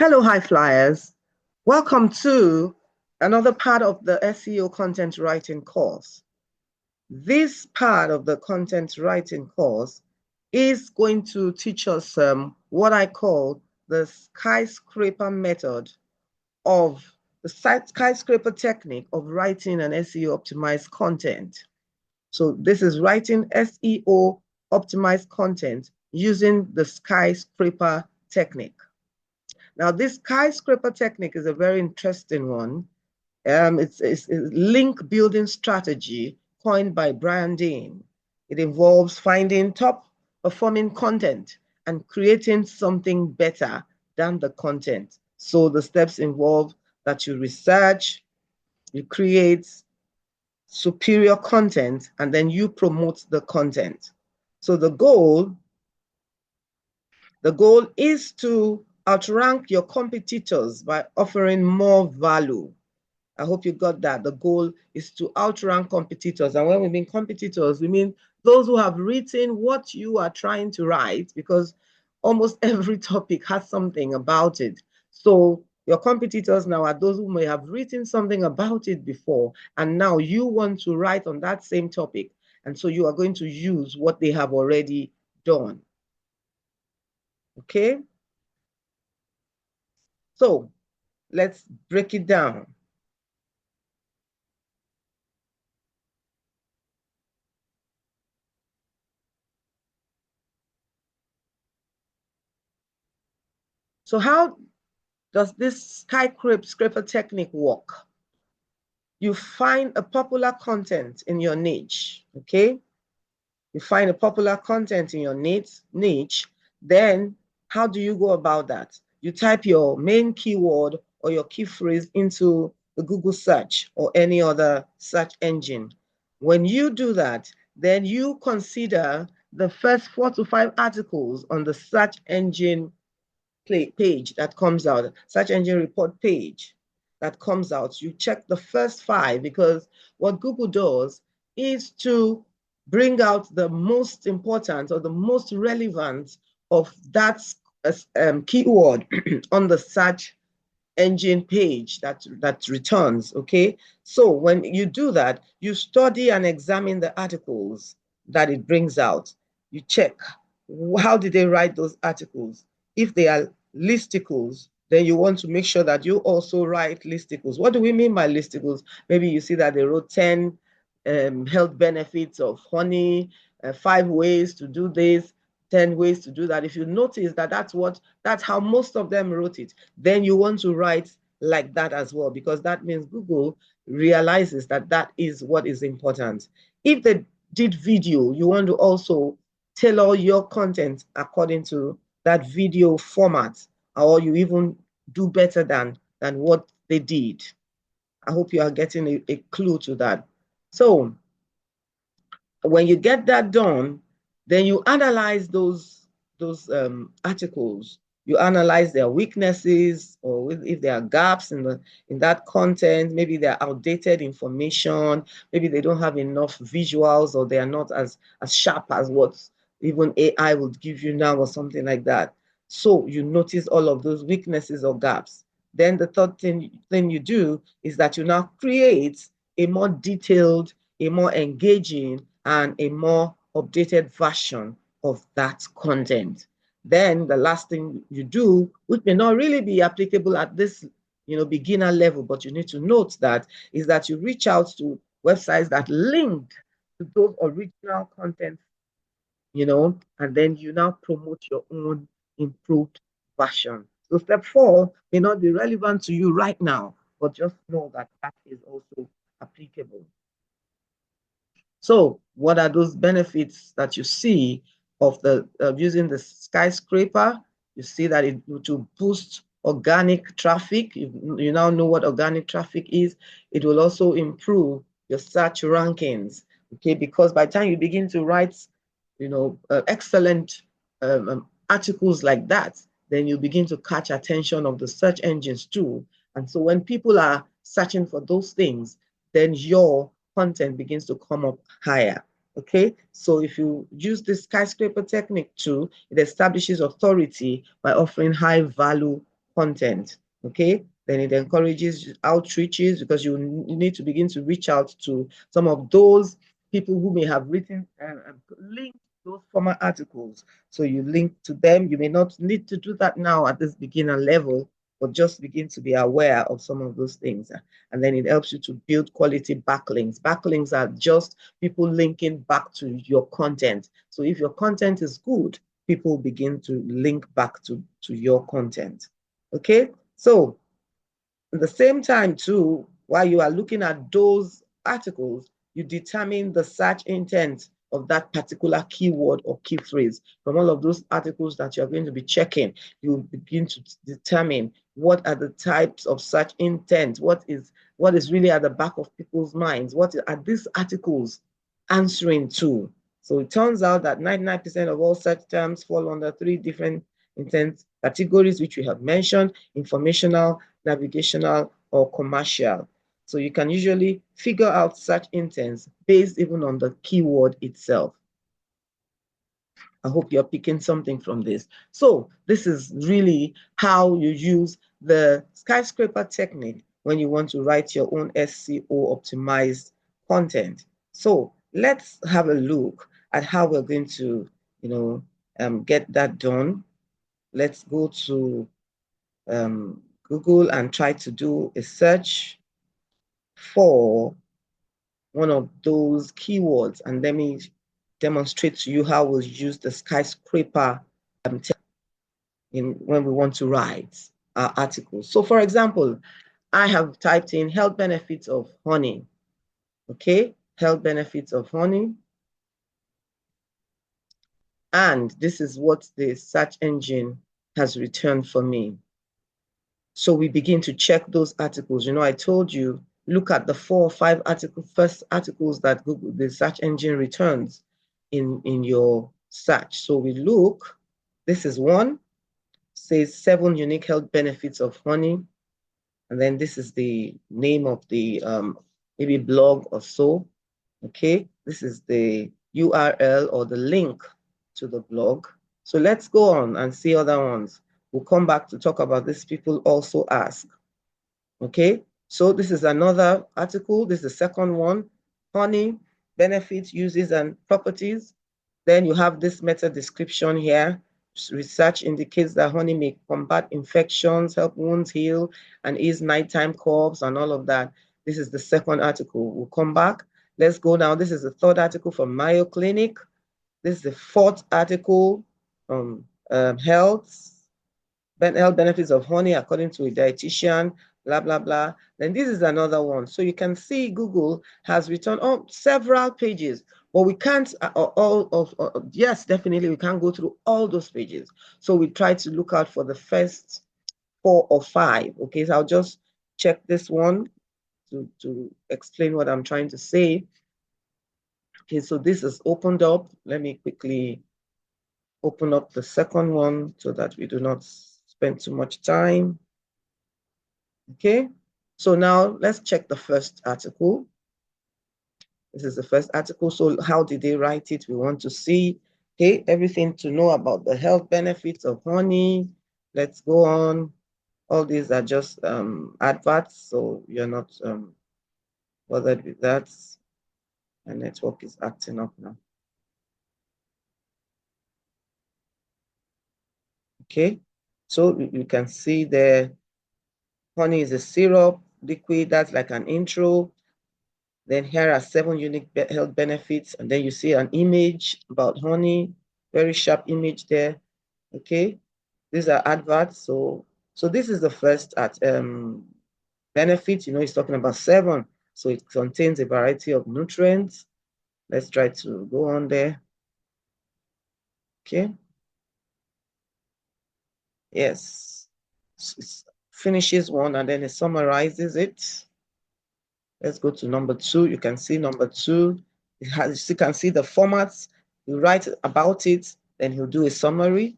Hello, high flyers. Welcome to another part of the SEO content writing course. This part of the content writing course is going to teach us what I call the skyscraper method of the skyscraper technique of writing an SEO optimized content. So this is writing SEO optimized content using the skyscraper technique. Now, this skyscraper technique is a very interesting one. It's a link building strategy coined by Brian Dean. It involves finding top performing content and creating something better than the content. So the steps involve that you research, you create superior content, and then you promote the content. So the goal is to outrank your competitors by offering more value. I hope you got that. The goal is to outrank competitors. And when we mean competitors, we mean those who have written what you are trying to write, because almost every topic has something about it. So your competitors now are those who may have written something about it before, and now you want to write on that same topic. And so you are going to use what they have already done. Okay? So let's break it down. So how does this skyscraper technique work? You find a popular content in your niche, okay? You find a popular content in your niche, then how do you go about that? You type your main keyword or your key phrase into the Google search or any other search engine. When you do that, then you consider the first 4 to 5 articles on the search engine page that comes out, search engine report page that comes out. You check the first 5, because what Google does is to bring out the most important or the most relevant of that keyword on the search engine page that returns, okay? So when you do that, you study and examine the articles that it brings out. You check, how did they write those articles? If they are listicles, then you want to make sure that you also write listicles. What do we mean by listicles? Maybe you see that they wrote 10 health benefits of honey, 5 ways to do this, 10 ways to do that. If you notice that that's how most of them wrote it, then you want to write like that as well, because that means Google realizes that that is what is important. If they did video, you want to also tailor your content according to that video format, or you even do better than what they did. I hope you are getting a clue to that. So when you get that done, then you analyze those articles. You analyze their weaknesses, or if there are gaps in that content. Maybe they're outdated information. Maybe they don't have enough visuals, or they are not as sharp as what even AI would give you now, or something like that. So you notice all of those weaknesses or gaps. Then the third thing you do is that you now create a more detailed, a more engaging, and a more updated version of that content. Then the last thing you do, which may not really be applicable at this beginner level, but you need to note that, is that you reach out to websites that link to those original content, and then you now promote your own improved version. So step 4 may not be relevant to you right now, but just know that that is also applicable. So what are those benefits that you see of using the skyscraper? You see that it will boost organic traffic. You now know what organic traffic is. It will also improve your search rankings, okay? Because by the time you begin to write, excellent articles like that, then you begin to catch attention of the search engines too. And so when people are searching for those things, then your content begins to come up higher. Okay, so if you use this skyscraper technique too, it establishes authority by offering high value content, okay? Then it encourages outreaches because you need to begin to reach out to some of those people who may have written linked those former articles. So you link to them. You may not need to do that now at this beginner level, but just begin to be aware of some of those things. And then it helps you to build quality backlinks. Backlinks are just people linking back to your content. So if your content is good, people begin to link back to your content. Okay, so at the same time too, while you are looking at those articles, you determine the search intent of that particular keyword or key phrase. From all of those articles that you're going to be checking, you begin to determine what are the types of search intent, what is really at the back of people's minds, what are these articles answering to. So it turns out that 99% of all search terms fall under 3 different intent categories, which we have mentioned: informational, navigational, or commercial. So you can usually figure out search intents based even on the keyword itself. I hope you're picking something from this. So this is really how you use the skyscraper technique when you want to write your own SEO optimized content. So let's have a look at how we're going to, get that done. Let's go to Google and try to do a search for one of those keywords, and let me demonstrate to you how we'll use the skyscraper when we want to write our articles. So for example, I have typed in health benefits of honey. Okay, health benefits of honey. And this is what the search engine has returned for me. So we begin to check those articles. I told you, look at the 4 or 5 first articles that Google, the search engine, returns in your search. So we look, this is one, says 7 unique health benefits of honey. And then this is the name of the maybe blog or so. Okay, this is the URL or the link to the blog. So let's go on and see other ones. We'll come back to talk about this. People also ask. Okay, so this is another article. This is the second one. Honey, benefits, uses, and properties. Then you have this meta description here. Research indicates that honey may combat infections, help wounds heal, and ease nighttime coughs and all of that. This is the second article. We'll come back. Let's go now. This is the third article from Mayo Clinic. This is the fourth article from health benefits of honey according to a dietitian, blah, blah, blah. Then this is another one. So you can see Google has returned several pages, but we can't, yes, definitely we can't go through all those pages. So we try to look out for the first 4 or 5. Okay, so I'll just check this one to explain what I'm trying to say. Okay, so this is opened up. Let me quickly open up the second one so that we do not spend too much time. Okay, so now let's check the first article. This is the first article. So how did they write it? We want to see, okay, everything to know about the health benefits of honey. Let's go on. All these are just adverts, so you're not bothered with that. My network is acting up now. Okay, so you can see there, honey is a syrup, liquid, that's like an intro. Then here are 7 unique health benefits, and then you see an image about honey, very sharp image there. Okay, these are adverts. So this is the first benefit. It's talking about 7, so it contains a variety of nutrients. Let's try to go on there. Okay. Yes, it finishes one and then it summarizes it. Let's go to number 2. You can see number 2. You can see the formats. You write about it, then he'll do a summary.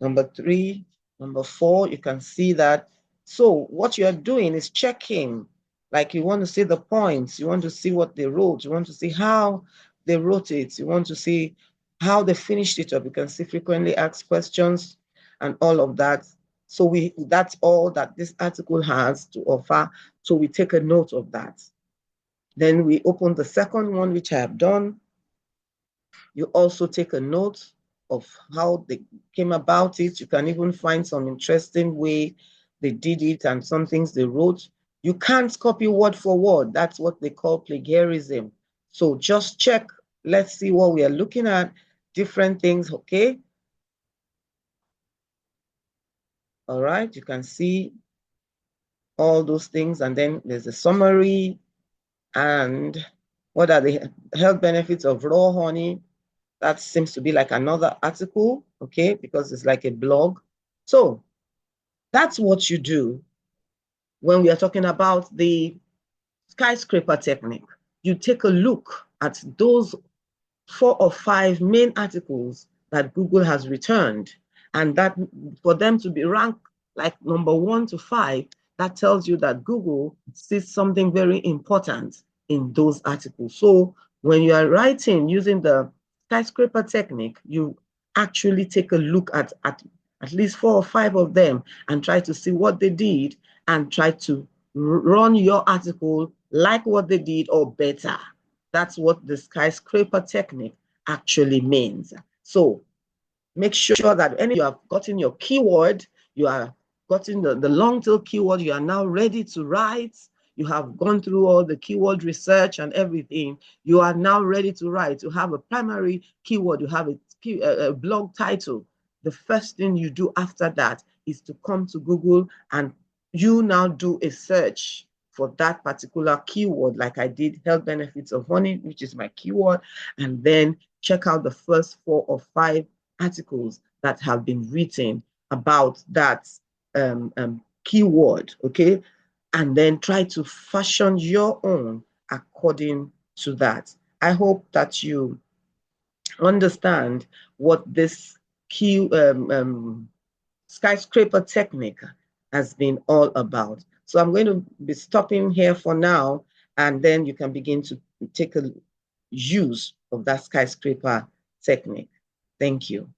Number 3, number 4, you can see that. So what you're doing is checking. Like you want to see the points. You want to see what they wrote. You want to see how they wrote it. You want to see how they finished it up. You can see frequently asked questions and all of that. So that's all that this article has to offer. So we take a note of that. Then we open the second one, which I have done. You also take a note of how they came about it. You can even find some interesting way they did it and some things they wrote. You can't copy word for word. That's what they call plagiarism. So just check. Let's see what we are looking at. Different things, okay? All right, you can see all those things. And then there's a summary. And what are the health benefits of raw honey? That seems to be like another article, okay, because it's like a blog. So that's what you do when we are talking about the skyscraper technique. You take a look at those 4 or 5 main articles that Google has returned, and that for them to be ranked like number 1 to 5, that tells you that Google sees something very important in those articles. So when you are writing using the skyscraper technique, you actually take a look at least 4 or 5 of them and try to see what they did and try to run your article like what they did or better. That's what the skyscraper technique actually means. So make sure that you have gotten your keyword, you are gotten the long tail keyword, you are now ready to write. You have gone through all the keyword research and everything. You are now ready to write. You have a primary keyword, you have a blog title. The first thing you do after that is to come to Google and you now do a search for that particular keyword, like I did, health benefits of honey, which is my keyword, and then check out the first 4 or 5 articles that have been written about that keyword, okay? And then try to fashion your own according to that. I hope that you understand what this skyscraper technique has been all about. So I'm going to be stopping here for now, and then you can begin to take a use of that skyscraper technique. Thank you.